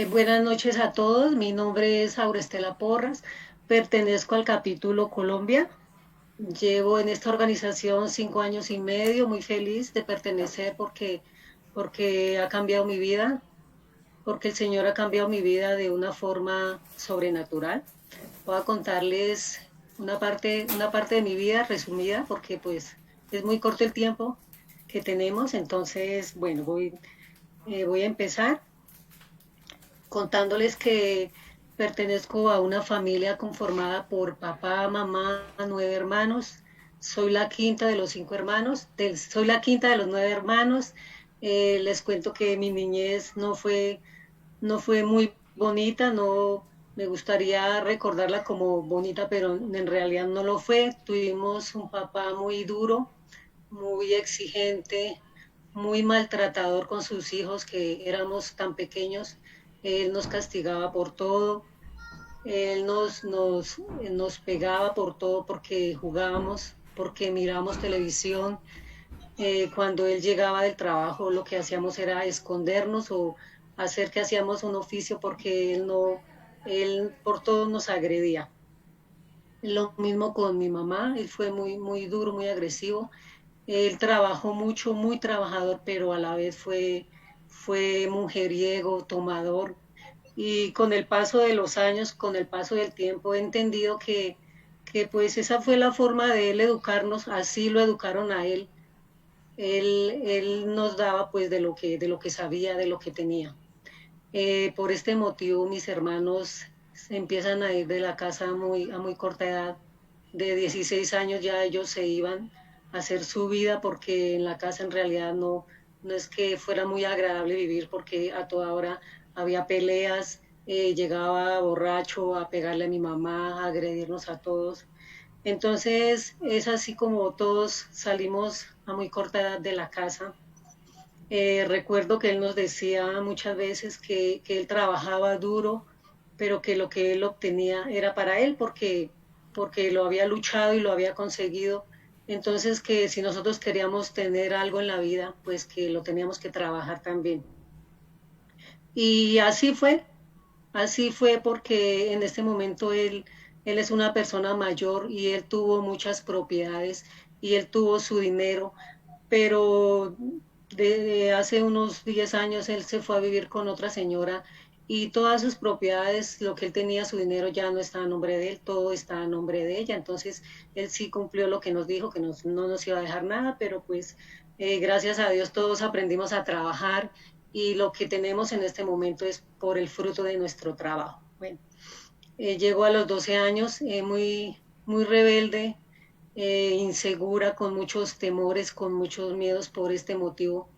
Buenas noches a todos, mi nombre es Aurestela Porras, pertenezco al capítulo Colombia, llevo en esta organización 5 años y medio, muy feliz de pertenecer porque ha cambiado mi vida, porque el Señor ha cambiado mi vida de una forma sobrenatural. Voy a contarles una parte de mi vida resumida porque pues es muy corto el tiempo que tenemos, entonces bueno, voy a empezar contándoles que pertenezco a una familia conformada por papá, mamá, 9 hermanos. Soy la quinta de los 5 hermanos, soy la quinta de los 9 hermanos. Les cuento que mi niñez no fue muy bonita, no me gustaría recordarla como bonita, pero en realidad no lo fue. Tuvimos un papá muy duro, muy exigente, muy maltratador con sus hijos que éramos tan pequeños. Él nos castigaba por todo, él nos pegaba por todo porque jugábamos, porque mirábamos televisión. Cuando él llegaba del trabajo, lo que hacíamos era escondernos o hacer que hacíamos un oficio porque él por todo nos agredía. Lo mismo con mi mamá, él fue muy, muy duro, muy agresivo. Él trabajó mucho, muy trabajador, pero a la vez fue mujeriego, tomador. Y con el paso de los años, con el paso del tiempo, he entendido que pues esa fue la forma de él educarnos, así lo educaron a él. Él nos daba pues de lo que sabía, de lo que tenía. Por este motivo mis hermanos se empiezan a ir de la casa a muy corta edad. De 16 años ya ellos se iban a hacer su vida porque en la casa en realidad no es que fuera muy agradable vivir porque a toda hora había peleas, llegaba borracho a pegarle a mi mamá, a agredirnos a todos. Entonces es así como todos salimos a muy corta edad de la casa. Recuerdo que él nos decía muchas veces que él trabajaba duro, pero que lo que él obtenía era para él porque lo había luchado y lo había conseguido. Entonces que si nosotros queríamos tener algo en la vida, pues que lo teníamos que trabajar también. Y así fue porque en este momento él es una persona mayor y él tuvo muchas propiedades y él tuvo su dinero, pero de hace unos 10 años él se fue a vivir con otra señora y todas sus propiedades, lo que él tenía, su dinero ya no está a nombre de él, todo está a nombre de ella. Entonces él sí cumplió lo que nos dijo, que no nos iba a dejar nada, pero pues gracias a Dios todos aprendimos a trabajar y lo que tenemos en este momento es por el fruto de nuestro trabajo. Bueno, llegó a los 12 años muy, muy rebelde, insegura, con muchos temores, con muchos miedos por este motivo.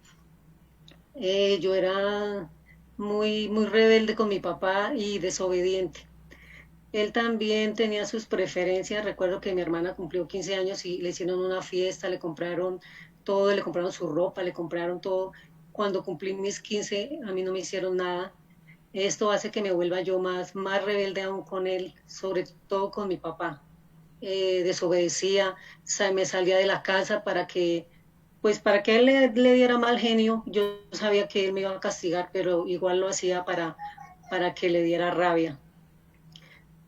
Yo era muy, muy rebelde con mi papá y desobediente. Él también tenía sus preferencias. Recuerdo que mi hermana cumplió 15 años y le hicieron una fiesta, le compraron todo, le compraron su ropa, le compraron todo. Cuando cumplí mis 15, a mí no me hicieron nada. Esto hace que me vuelva yo más rebelde aún con él, sobre todo con mi papá. Desobedecía, me salía de la casa pues para que él le diera mal genio. Yo sabía que él me iba a castigar, pero igual lo hacía para que le diera rabia.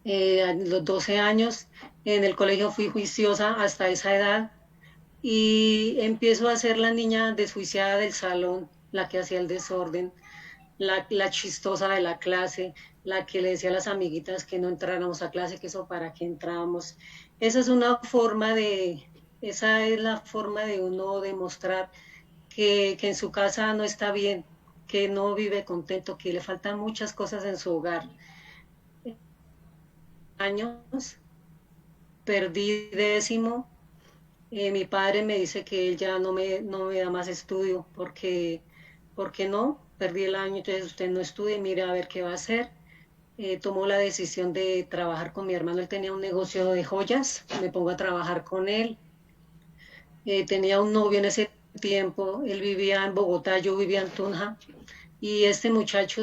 A los 12 años en el colegio fui juiciosa hasta esa edad y empiezo a ser la niña desjuiciada del salón, la que hacía el desorden, la chistosa de la clase, la que le decía a las amiguitas que no entráramos a clase, que eso para qué entrábamos. Esa es una forma esa es la forma de uno demostrar que en su casa no está bien, que no vive contento, que le faltan muchas cosas en su hogar. Años, perdí décimo. Mi padre me dice que él ya no me da más estudio porque no, perdí el año, entonces usted no estudie, mire a ver qué va a hacer. Tomó la decisión de trabajar con mi hermano, él tenía un negocio de joyas, me pongo a trabajar con él. Tenía un novio en ese tiempo, él vivía en Bogotá, yo vivía en Tunja, y este muchacho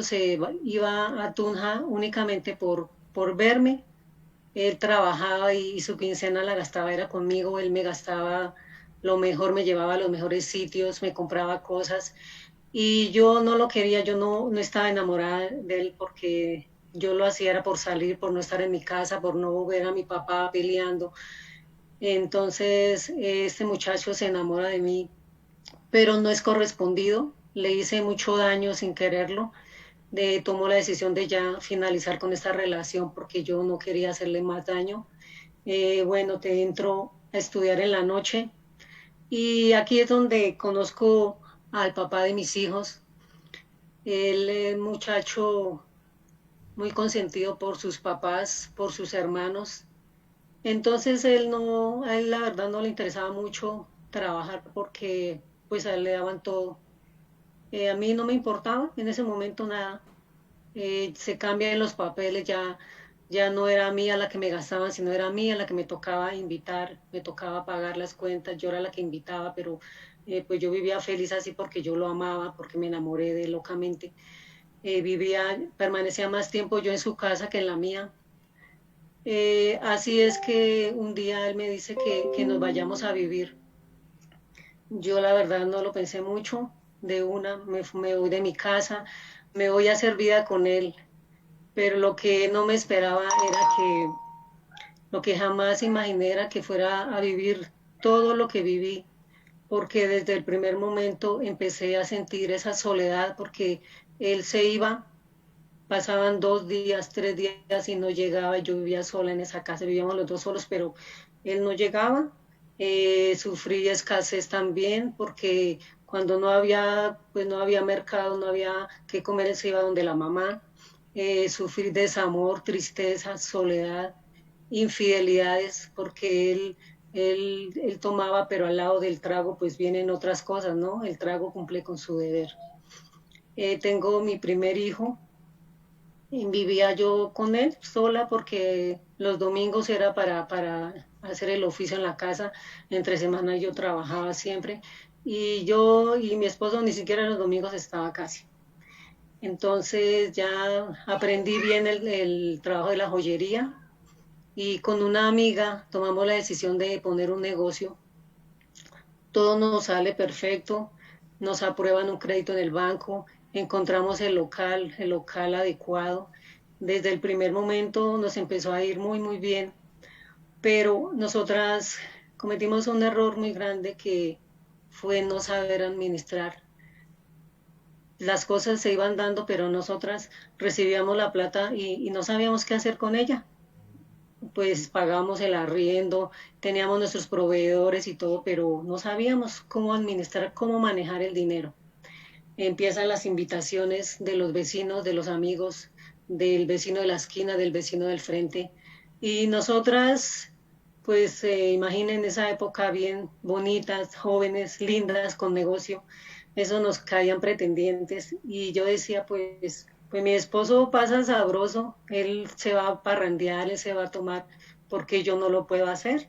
iba a Tunja únicamente por verme. Él trabajaba y su quincena la gastaba, era conmigo, él me gastaba lo mejor, me llevaba a los mejores sitios, me compraba cosas. y yo no lo quería, yo no estaba enamorada de él porque yo lo hacía era por salir, por no estar en mi casa, por no ver a mi papá peleando. Entonces, este muchacho se enamora de mí, pero no es correspondido. Le hice mucho daño sin quererlo. Tomó la decisión de ya finalizar con esta relación porque yo no quería hacerle más daño. Bueno, te entro a estudiar en la noche y aquí es donde conozco al papá de mis hijos. Él es un muchacho muy consentido por sus papás, por sus hermanos. Entonces él no, a él la verdad no le interesaba mucho trabajar porque pues a él le daban todo. A mí no me importaba en ese momento nada. Se cambian los papeles, ya no era mía la que me gastaban, sino era mía la que me tocaba invitar, me tocaba pagar las cuentas, yo era la que invitaba, pero pues yo vivía feliz así porque yo lo amaba, porque me enamoré de él locamente. Permanecía más tiempo yo en su casa que en la mía. Así es que un día él me dice que nos vayamos a vivir. Yo la verdad no lo pensé mucho, de una me voy de mi casa, me voy a hacer vida con él, pero lo que no me esperaba era lo que jamás imaginé era que fuera a vivir todo lo que viví, porque desde el primer momento empecé a sentir esa soledad, porque él se iba, pasaban 2 días, 3 días y no llegaba, yo vivía sola en esa casa, vivíamos los dos solos, pero él no llegaba. Sufrí escasez también porque cuando no había, pues no había mercado, no había que comer, él se iba donde la mamá. Sufrí desamor, tristeza, soledad, infidelidades, porque él tomaba, pero al lado del trago pues vienen otras cosas, ¿no? El trago cumple con su deber. Tengo mi primer hijo, y vivía yo con él sola porque los domingos era para hacer el oficio en la casa, entre semana yo trabajaba siempre y yo y mi esposo ni siquiera los domingos estaba casi. Entonces ya aprendí bien el trabajo de la joyería y con una amiga tomamos la decisión de poner un negocio. Todo nos sale perfecto, nos aprueban un crédito en el banco, encontramos el local adecuado. Desde el primer momento nos empezó a ir muy, muy bien, pero nosotras cometimos un error muy grande que fue no saber administrar. Las cosas se iban dando, pero nosotras recibíamos la plata y no sabíamos qué hacer con ella. Pues pagamos el arriendo, teníamos nuestros proveedores y todo, pero no sabíamos cómo administrar, cómo manejar el dinero. Empiezan las invitaciones de los vecinos, de los amigos, del vecino de la esquina, del vecino del frente. Y nosotras, pues imaginen esa época bien bonitas, jóvenes, lindas, con negocio. Eso nos caían pretendientes. Y yo decía, pues mi esposo pasa sabroso, él se va a parrandear, él se va a tomar, porque yo no lo puedo hacer.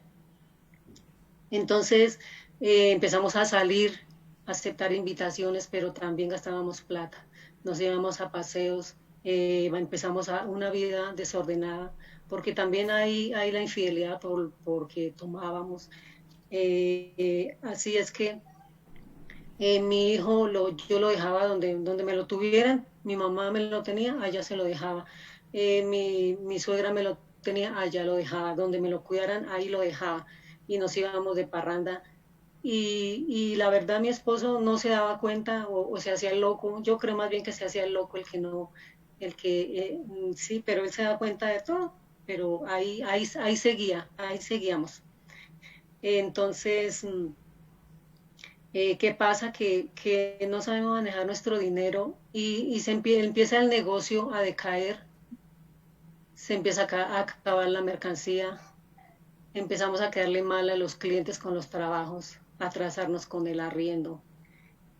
Entonces empezamos a salir, a aceptar invitaciones, pero también gastábamos plata. Nos íbamos a paseos, empezamos a una vida desordenada, porque también hay la infidelidad porque tomábamos. Así es que mi hijo yo lo dejaba donde me lo tuvieran, mi mamá me lo tenía, allá se lo dejaba. Mi suegra me lo tenía, allá lo dejaba, donde me lo cuidaran, ahí lo dejaba. Y nos íbamos de parranda. Y la verdad mi esposo no se daba cuenta o se hacía el loco. Yo creo más bien que se hacía el loco, el que no, el que sí, pero él se da cuenta de todo. Pero ahí seguía, ahí seguíamos. Entonces, ¿qué pasa? Que no sabemos manejar nuestro dinero y empieza el negocio a decaer, se empieza a acabar la mercancía, empezamos a quedarle mal a los clientes con los trabajos, a atrasarnos con el arriendo.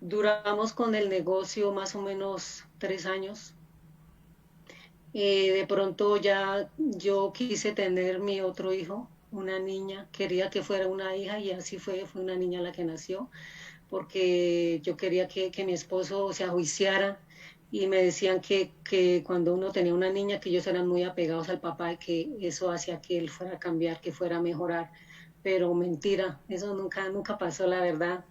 Duramos con el negocio más o menos 3 años. De pronto ya yo quise tener mi otro hijo, una niña, quería que fuera una hija y así fue una niña la que nació, porque yo quería que mi esposo se ajuiciara y me decían que cuando uno tenía una niña que ellos eran muy apegados al papá y que eso hacía que él fuera a cambiar, que fuera a mejorar, pero mentira, eso nunca pasó, la verdad.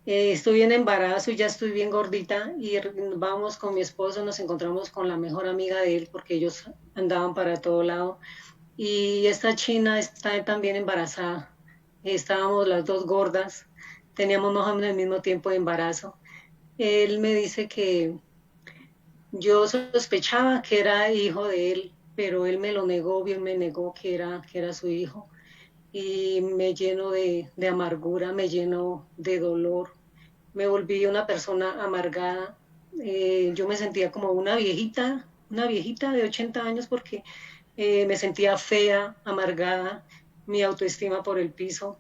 Estoy en embarazo y ya estoy bien gordita y vamos con mi esposo, nos encontramos con la mejor amiga de él porque ellos andaban para todo lado. Y esta china está también embarazada. Estábamos las dos gordas, teníamos más o menos el mismo tiempo de embarazo. Él me dice que yo sospechaba que era hijo de él, pero él me lo negó, bien me negó que era su hijo. Y me lleno de amargura, me lleno de dolor, me volví una persona amargada. Yo me sentía como una viejita de 80 años porque me sentía fea, amargada, mi autoestima por el piso.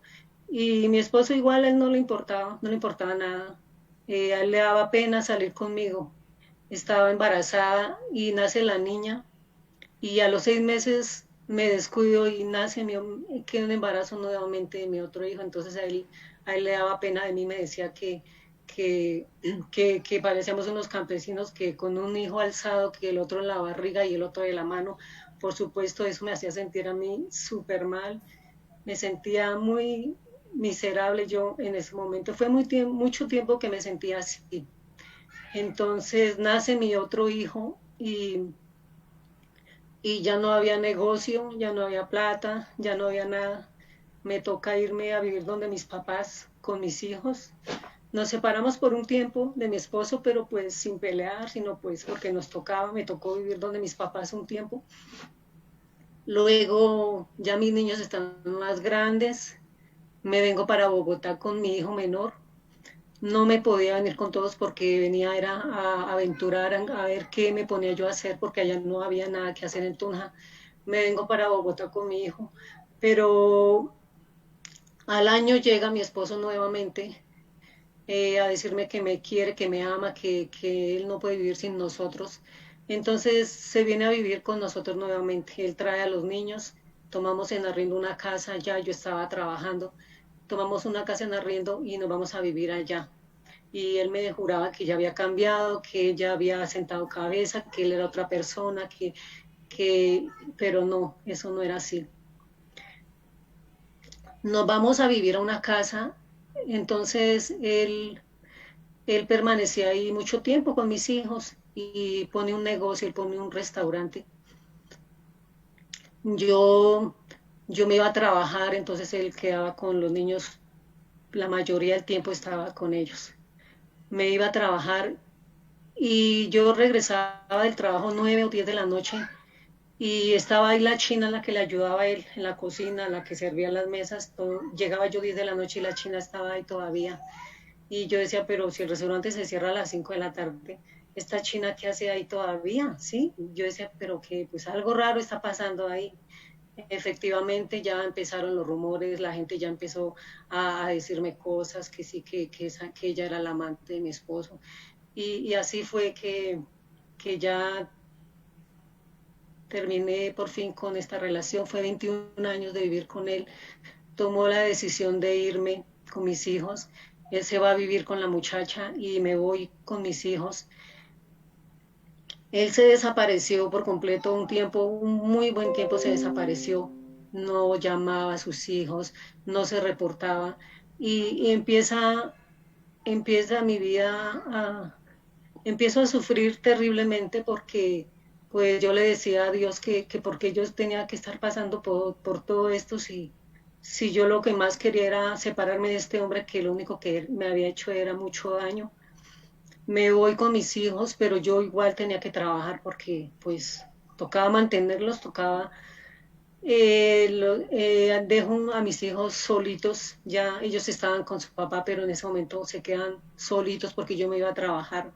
Y mi esposo igual, a él no le importaba, no le importaba nada. A él le daba pena salir conmigo. Estaba embarazada y nace la niña y a los 6 meses me descuido y nace queda un embarazo nuevamente de mi otro hijo. Entonces a él le daba pena de mí, me decía que, que parecíamos unos campesinos que con un hijo alzado, que el otro en la barriga y el otro de la mano. Por supuesto, eso me hacía sentir a mí súper mal, me sentía muy miserable yo en ese momento. Fue mucho tiempo que me sentía así. Entonces nace mi otro hijo y ya no había negocio, ya no había plata, ya no había nada. Me toca irme a vivir donde mis papás con mis hijos. Nos separamos por un tiempo de mi esposo, pero pues sin pelear, sino pues porque nos tocaba, me tocó vivir donde mis papás un tiempo. Luego ya mis niños están más grandes, me vengo para Bogotá con mi hijo menor. No me podía venir con todos porque venía era a aventurar, a ver qué me ponía yo a hacer, porque allá no había nada que hacer en Tunja. Me vengo para Bogotá con mi hijo, pero al año llega mi esposo nuevamente a decirme que me quiere, que me ama, que él no puede vivir sin nosotros. Entonces se viene a vivir con nosotros nuevamente. Él trae a los niños, tomamos en arriendo una casa, ya yo estaba trabajando, tomamos una casa en arriendo y nos vamos a vivir allá. Y él me juraba que ya había cambiado, que ya había sentado cabeza, que él era otra persona, que, pero no, eso no era así. Nos vamos a vivir a una casa, entonces él permanecía ahí mucho tiempo con mis hijos y pone un negocio, él pone un restaurante. Yo, yo me iba a trabajar, entonces él quedaba con los niños, la mayoría del tiempo estaba con ellos. Me iba a trabajar y yo regresaba del trabajo 9 o 10 de la noche y estaba ahí la china, la que le ayudaba a él en la cocina, la que servía las mesas. Todo. Llegaba yo 10 de la noche y la china estaba ahí todavía. Y yo decía, pero si el restaurante se cierra a las 5 de la tarde, ¿esta china qué hace ahí todavía? ¿Sí? Yo decía, pero que pues algo raro está pasando ahí. Efectivamente ya empezaron los rumores, la gente ya empezó a decirme cosas, que sí, que ella era la amante de mi esposo. Y así fue que ya terminé por fin con esta relación. Fue 21 años de vivir con él. Tomó la decisión de irme con mis hijos. Él se va a vivir con la muchacha y me voy con mis hijos. Él se desapareció por completo un tiempo, un muy buen tiempo se desapareció. No llamaba a sus hijos, no se reportaba y empieza mi vida empiezo a sufrir terriblemente porque pues yo le decía a Dios que porque yo tenía que estar pasando por todo esto si yo lo que más quería era separarme de este hombre que lo único que me había hecho era mucho daño. Me voy con mis hijos, pero yo igual tenía que trabajar porque pues tocaba mantenerlos, tocaba dejo a mis hijos solitos, ya ellos estaban con su papá, pero en ese momento se quedan solitos porque yo me iba a trabajar.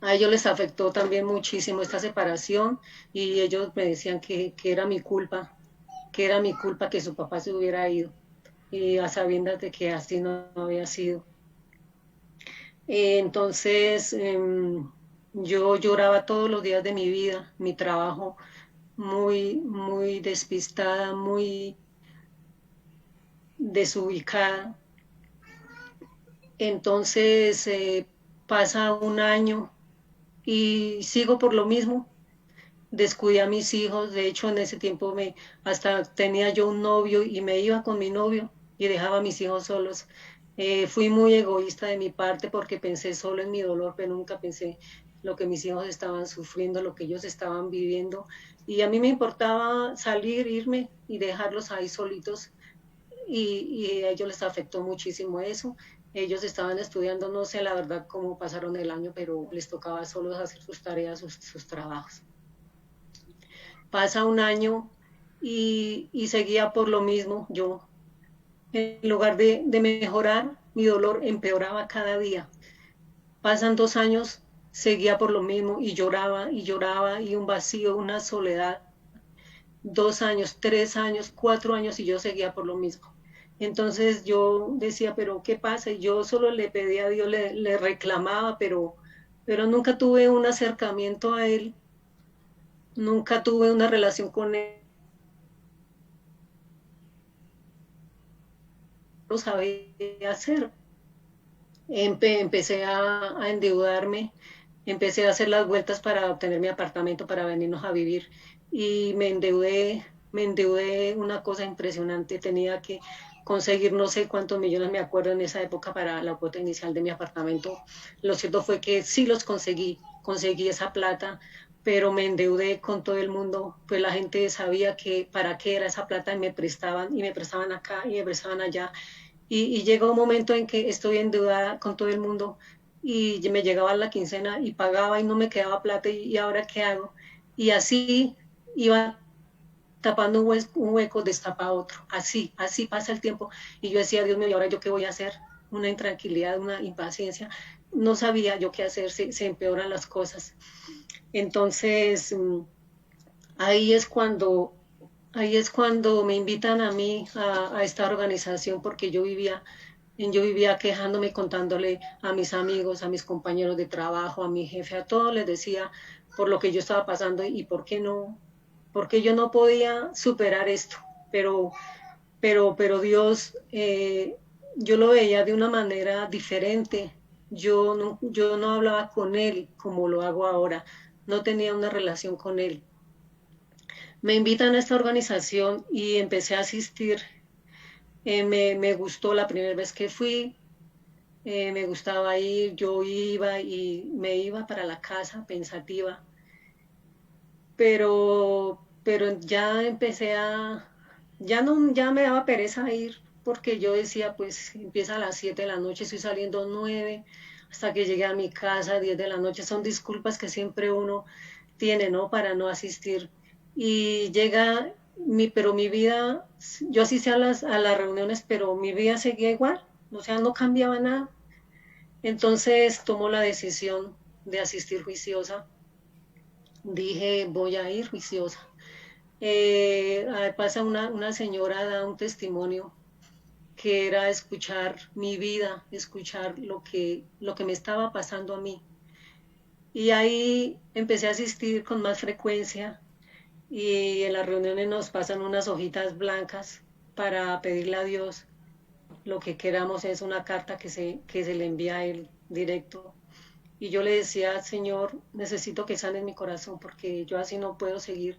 A ellos les afectó también muchísimo esta separación y ellos me decían que era mi culpa, que era mi culpa que su papá se hubiera ido y a sabiendas de que así no había sido. Entonces yo lloraba todos los días de mi vida, mi trabajo muy despistada, muy desubicada. Entonces pasa un año y sigo por lo mismo, descuidé a mis hijos, de hecho en ese tiempo hasta tenía yo un novio y me iba con mi novio y dejaba a mis hijos solos. Fui muy egoísta de mi parte porque pensé solo en mi dolor, pero nunca pensé lo que mis hijos estaban sufriendo, lo que ellos estaban viviendo. Y a mí me importaba salir, irme y dejarlos ahí solitos y a ellos les afectó muchísimo eso. Ellos estaban estudiando, no sé la verdad cómo pasaron el año, pero les tocaba solo hacer sus tareas, sus trabajos. Pasa un año y seguía por lo mismo. Yo, en lugar de mejorar, mi dolor empeoraba cada día. Pasan 2 años, seguía por lo mismo y lloraba y un vacío, una soledad. 2 años, 3 años, 4 años y yo seguía por lo mismo. Entonces yo decía, pero ¿qué pasa? Y yo solo le pedía a Dios, le reclamaba, pero nunca tuve un acercamiento a Él, nunca tuve una relación con Él, no lo sabía hacer. Empecé a endeudarme, empecé a hacer las vueltas para obtener mi apartamento, para venirnos a vivir y me endeudé una cosa impresionante, tenía que conseguir no sé cuántos millones, me acuerdo en esa época, para la cuota inicial de mi apartamento. Lo cierto fue que sí los conseguí, conseguí esa plata, pero me endeudé con todo el mundo, pues la gente sabía que para qué era esa plata y me prestaban acá y me prestaban allá y llega un momento en que estoy endeudada con todo el mundo y me llegaba la quincena y pagaba y no me quedaba plata y ahora qué hago. Y así iba tapando un hueco, destapa otro. Así pasa el tiempo. Y yo decía, Dios mío, ¿y ahora yo qué voy a hacer? Una intranquilidad, una impaciencia. No sabía yo qué hacer, se empeoran las cosas. Entonces, ahí es cuando ahí es cuando me invitan a mí a esta organización porque yo vivía quejándome, contándole a mis amigos, a mis compañeros de trabajo, a mi jefe, a todos les decía por lo que yo estaba pasando y por qué yo no podía superar esto. Pero, pero Dios, yo lo veía de una manera diferente. Yo no hablaba con Él como lo hago ahora. No tenía una relación con Él. Me invitan a esta organización y empecé a asistir. Me gustó la primera vez que fui, me gustaba ir, yo iba y me iba para la casa pensativa, pero ya ya me daba pereza ir porque yo decía, pues empieza a las 7 de la noche, estoy saliendo 9 hasta que llegué a mi casa, 10 de la noche, son disculpas que siempre uno tiene, ¿no? Para no asistir. Y llega, pero mi vida, yo asistí a las reuniones, pero mi vida seguía igual, o sea, no cambiaba nada. Entonces tomo la decisión de asistir juiciosa. Dije, voy a ir juiciosa. Pasa una señora, da un testimonio que era escuchar mi vida, escuchar lo que me estaba pasando a mí. Y ahí empecé a asistir con más frecuencia y en las reuniones nos pasan unas hojitas blancas para pedirle a Dios lo que queramos, es una carta que se le envía a él directo. Y yo le decía, Señor, necesito que sane mi corazón porque yo así no puedo seguir.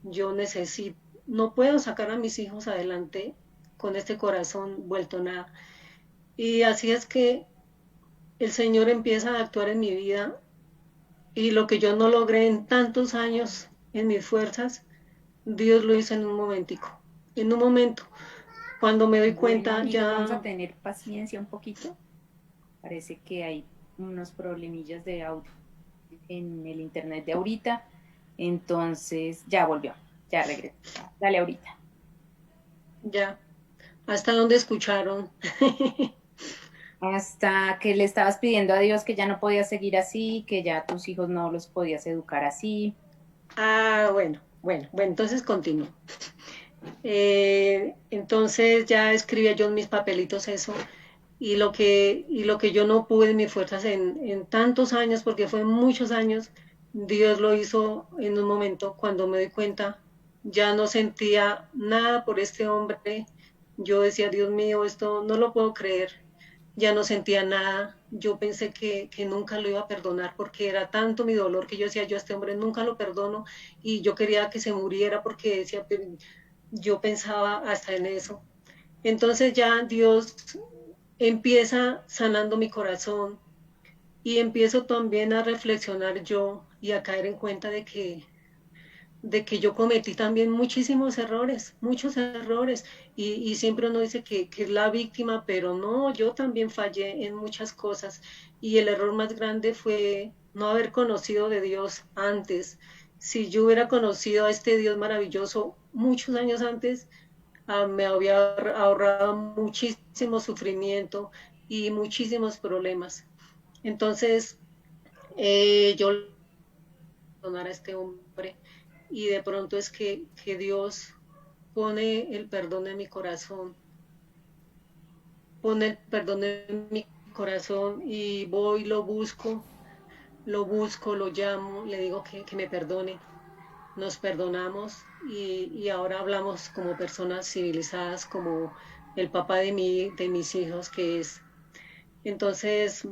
Yo necesito, no puedo sacar a mis hijos adelante con este corazón vuelto nada. Y así es que el Señor empieza a actuar en mi vida y lo que yo no logré en tantos años en mis fuerzas, Dios lo hizo en un momentico, en un momento. Cuando me doy Bueno, cuenta amigos, vamos a ya, tener paciencia un poquito. Parece que hay unos problemillas de audio en el internet de ahorita. Entonces, ya volvió, ya regresó. Dale ahorita. ya, hasta donde escucharon. Hasta que le estabas pidiendo a Dios que ya no podías seguir así, que ya tus hijos no los podías educar así. Bueno, entonces continúo. Entonces ya escribía yo en mis papelitos eso y lo que yo no pude en mis fuerzas en tantos años, porque fue muchos años, Dios lo hizo en un momento cuando me di cuenta, ya no sentía nada por este hombre, yo decía, Dios mío, esto no lo puedo creer, ya no sentía nada, yo pensé que nunca lo iba a perdonar porque era tanto mi dolor que yo decía, yo a este hombre nunca lo perdono y yo quería que se muriera porque decía, yo pensaba hasta en eso. Entonces ya Dios empieza sanando mi corazón y empiezo también a reflexionar yo y a caer en cuenta de que yo cometí también muchísimos errores, muchos errores, y siempre uno dice que es la víctima, pero no, yo también fallé en muchas cosas, y el error más grande fue no haber conocido de Dios antes. Si yo hubiera conocido a este Dios maravilloso muchos años antes, me había ahorrado muchísimo sufrimiento y muchísimos problemas. Entonces, yo perdonar a este hombre y de pronto es que Dios pone el perdón en mi corazón, pone el perdón en mi corazón y voy, lo busco, lo llamo, le digo que me perdone, nos perdonamos y ahora hablamos como personas civilizadas, como el papá de mis hijos que es. Entonces,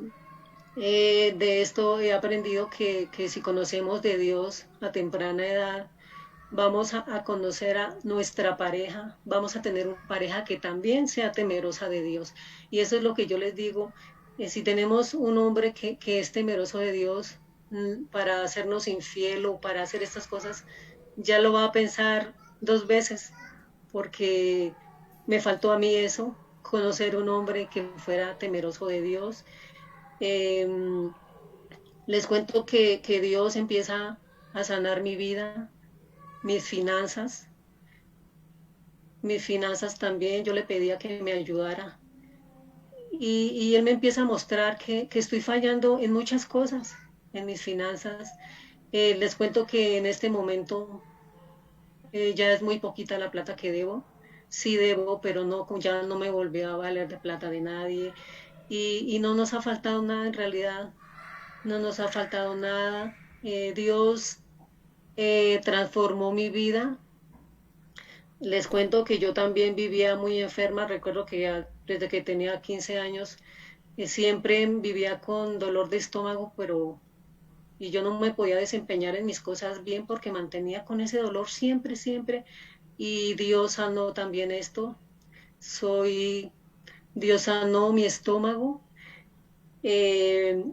de esto he aprendido que si conocemos de Dios a temprana edad, vamos a conocer a nuestra pareja, vamos a tener una pareja que también sea temerosa de Dios. Y eso es lo que yo les digo, si tenemos un hombre que es temeroso de Dios para hacernos infiel o para hacer estas cosas, ya lo va a pensar dos veces, porque me faltó a mí eso, conocer un hombre que fuera temeroso de Dios. Eh, Les cuento que Dios empieza a sanar mi vida, mis finanzas, mis finanzas también, yo le pedía que me ayudara. Y él me empieza a mostrar que estoy fallando en muchas cosas, en mis finanzas. Les cuento que en este momento ya es muy poquita la plata que debo. Sí debo, pero no, ya no me volvió a valer de plata de nadie. Y no nos ha faltado nada en realidad, no nos ha faltado nada. Dios transformó mi vida. Les cuento que yo también vivía muy enferma, recuerdo que ya desde que tenía 15 años siempre vivía con dolor de estómago, pero y yo no me podía desempeñar en mis cosas bien porque mantenía con ese dolor siempre, siempre. Y Dios sanó también esto. Soy, Dios sanó mi estómago. Eh,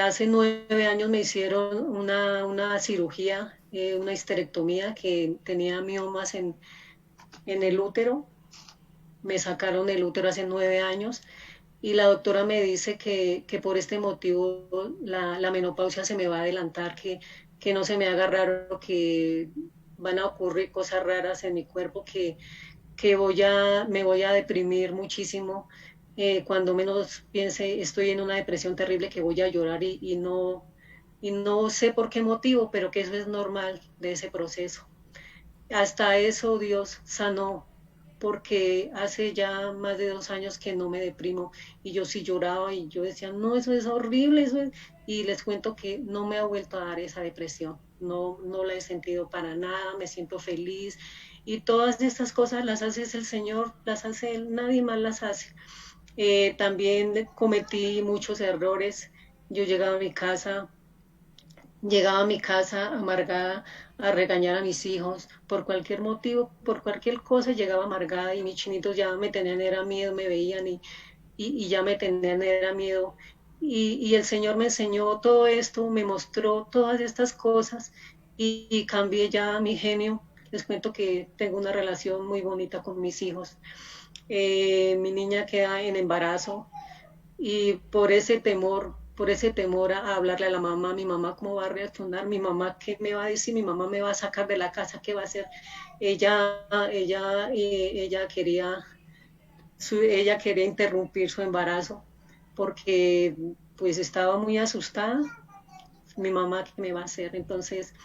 Hace 9 años me hicieron una cirugía, una histerectomía que tenía miomas en el útero. Me sacaron el útero hace 9 años y la doctora me dice que por este motivo la menopausia se me va a adelantar, que no se me haga raro, que van a ocurrir cosas raras en mi cuerpo, que me voy a deprimir muchísimo. Cuando menos piense, estoy en una depresión terrible, que voy a llorar y no sé por qué motivo, pero que eso es normal de ese proceso. Hasta eso Dios sanó, porque hace ya más de 2 años que no me deprimo y yo sí lloraba y yo decía, no, eso es horrible, y les cuento que no me ha vuelto a dar esa depresión, no, no la he sentido para nada, me siento feliz y todas estas cosas las hace el Señor, las hace Él, nadie más las hace. También cometí muchos errores, yo llegaba a mi casa amargada a regañar a mis hijos por cualquier motivo, por cualquier cosa llegaba amargada y mis chinitos ya me tenían era miedo, me veían y ya me tenían era miedo. Y el Señor me enseñó todo esto, me mostró todas estas cosas y cambié ya mi genio. Les cuento que tengo una relación muy bonita con mis hijos. Mi niña queda en embarazo y por ese temor a hablarle a la mamá, mi mamá cómo va a reaccionar, mi mamá qué me va a decir, mi mamá me va a sacar de la casa, ¿qué va a hacer? Ella quería, ella quería interrumpir su embarazo porque pues estaba muy asustada, mi mamá qué me va a hacer, entonces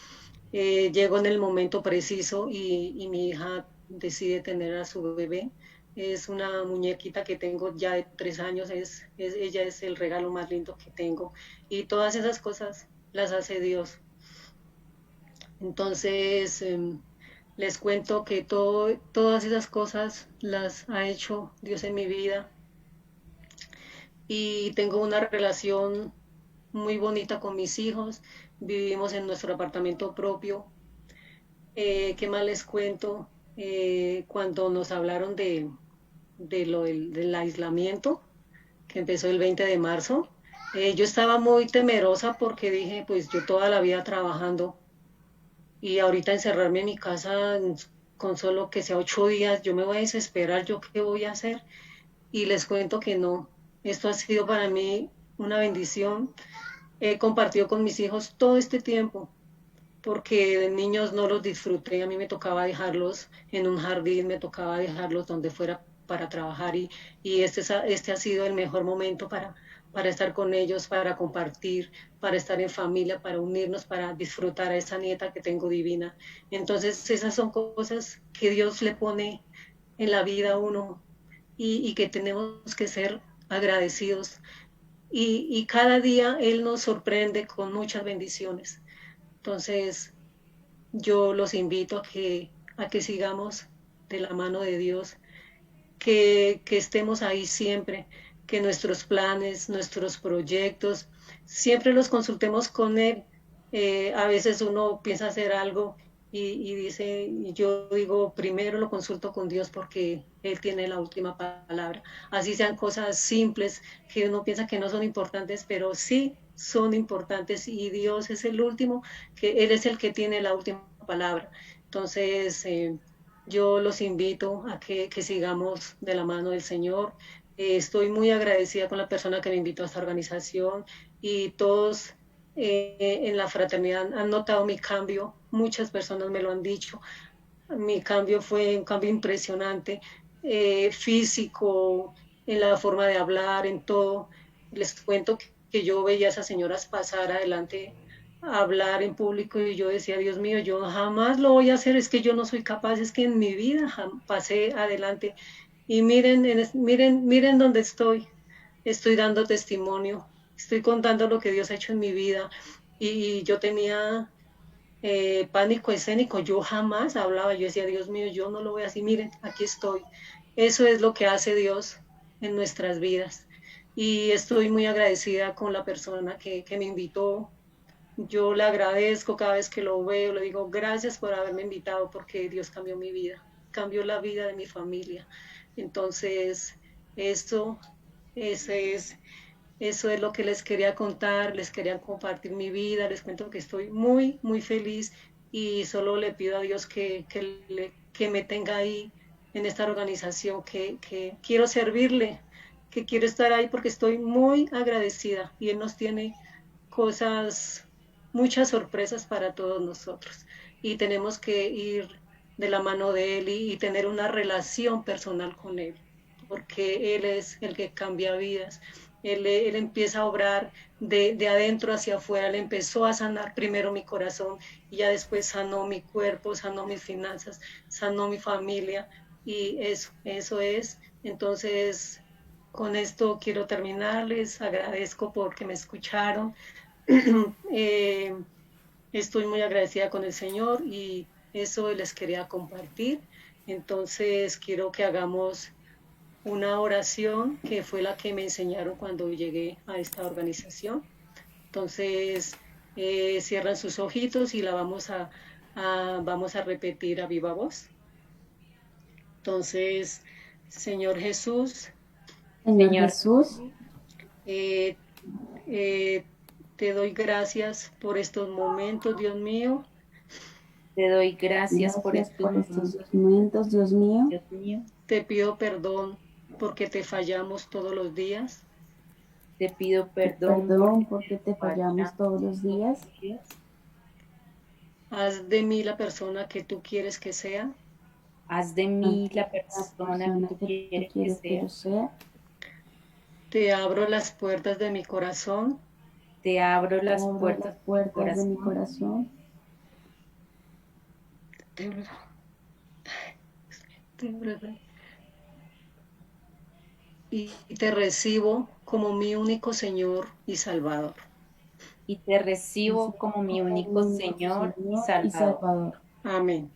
llegó en el momento preciso y mi hija decide tener a su bebé. Es una muñequita que tengo ya de 3 años, ella es el regalo más lindo que tengo. Y todas esas cosas las hace Dios. Entonces, les cuento que todas esas cosas las ha hecho Dios en mi vida y tengo una relación muy bonita con mis hijos. Vivimos en nuestro apartamento propio. ¿Qué más les cuento? Cuando nos hablaron del aislamiento, que empezó el 20 de marzo. Yo estaba muy temerosa porque dije, pues yo toda la vida trabajando y ahorita encerrarme en mi casa con solo que sea 8 días, yo me voy a desesperar, ¿yo qué voy a hacer? Y les cuento que no, esto ha sido para mí una bendición. He compartido con mis hijos todo este tiempo, porque de niños no los disfruté, a mí me tocaba dejarlos en un jardín, me tocaba dejarlos donde fuera para trabajar y este ha sido el mejor momento para estar con ellos, para compartir, para estar en familia, para unirnos, para disfrutar a esa nieta que tengo divina. Entonces esas son cosas que Dios le pone en la vida a uno y que tenemos que ser agradecidos. Y cada día Él nos sorprende con muchas bendiciones. Entonces, yo los invito a que sigamos de la mano de Dios, que estemos ahí siempre, que nuestros planes, nuestros proyectos, siempre los consultemos con Él. A veces uno piensa hacer algo y dice, y yo digo, primero lo consulto con Dios porque Él tiene la última palabra. Así sean cosas simples que uno piensa que no son importantes, pero sí son importantes y Dios es el último, que Él es el que tiene la última palabra. Entonces, yo los invito a que sigamos de la mano del Señor. Estoy muy agradecida con la persona que me invitó a esta organización y todos en la fraternidad han notado mi cambio. Muchas personas me lo han dicho. Mi cambio fue un cambio impresionante, físico, en la forma de hablar, en todo. Les cuento que yo veía a esas señoras pasar adelante a hablar en público y yo decía, Dios mío, yo jamás lo voy a hacer, es que yo no soy capaz, es que en mi vida pasé adelante. Y miren dónde estoy dando testimonio, estoy contando lo que Dios ha hecho en mi vida. Y yo tenía pánico escénico, yo jamás hablaba, yo decía, Dios mío, yo no lo voy a decir, miren, aquí estoy. Eso es lo que hace Dios en nuestras vidas. Y estoy muy agradecida con la persona que me invitó. Yo le agradezco cada vez que lo veo, le digo gracias por haberme invitado porque Dios cambió mi vida, cambió la vida de mi familia. Entonces, eso, ese es, eso es lo que les quería contar, les quería compartir mi vida, les cuento que estoy muy, muy feliz y solo le pido a Dios que me tenga ahí en esta organización, que quiero servirle, que quiero estar ahí porque estoy muy agradecida y Él nos tiene cosas, muchas sorpresas para todos nosotros y tenemos que ir de la mano de Él y tener una relación personal con Él, porque Él es el que cambia vidas. Él empieza a obrar de adentro hacia afuera, Él empezó a sanar primero mi corazón y ya después sanó mi cuerpo, sanó mis finanzas, sanó mi familia y eso es. Entonces, con esto quiero terminar, les agradezco porque me escucharon. eh, Estoy muy agradecida con el Señor y eso les quería compartir. Entonces, quiero que hagamos una oración que fue la que me enseñaron cuando llegué a esta organización. Entonces, cierran sus ojitos y la vamos a repetir a viva voz. Entonces, Señor Jesús, Señor Jesús, eh, eh, te doy gracias por estos momentos, Dios mío. Te doy gracias por estos momentos, Dios mío. Dios mío. Te pido perdón porque te fallamos todos los días. Te pido perdón porque te fallamos todos los días. Haz de mí la persona que tú quieres que sea. Haz de mí la persona que tú quieres que yo sea. Te abro las puertas de mi corazón. Te abro las puertas de mi corazón. Y te recibo como mi único Señor y Salvador. Y te recibo como mi único Señor y Salvador. Amén.